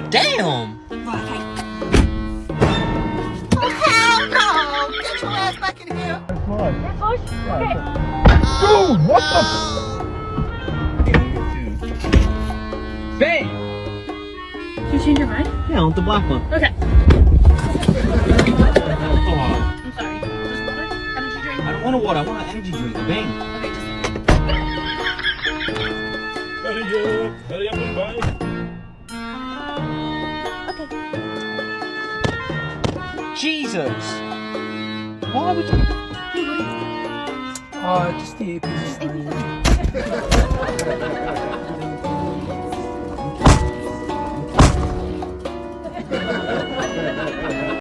Damn! Right, hey. Oh, hell no! Get your ass back in here! That's fine. Okay. Dude, what Bang! Did you change your mind? Yeah, I want the black one. Okay. Oh, I'm sorry. Just water? Energy drink? I don't want a water, I want an energy drink. Bang! Okay, just. Hurry up and buy. Jesus! Why would you... Just the earpiece.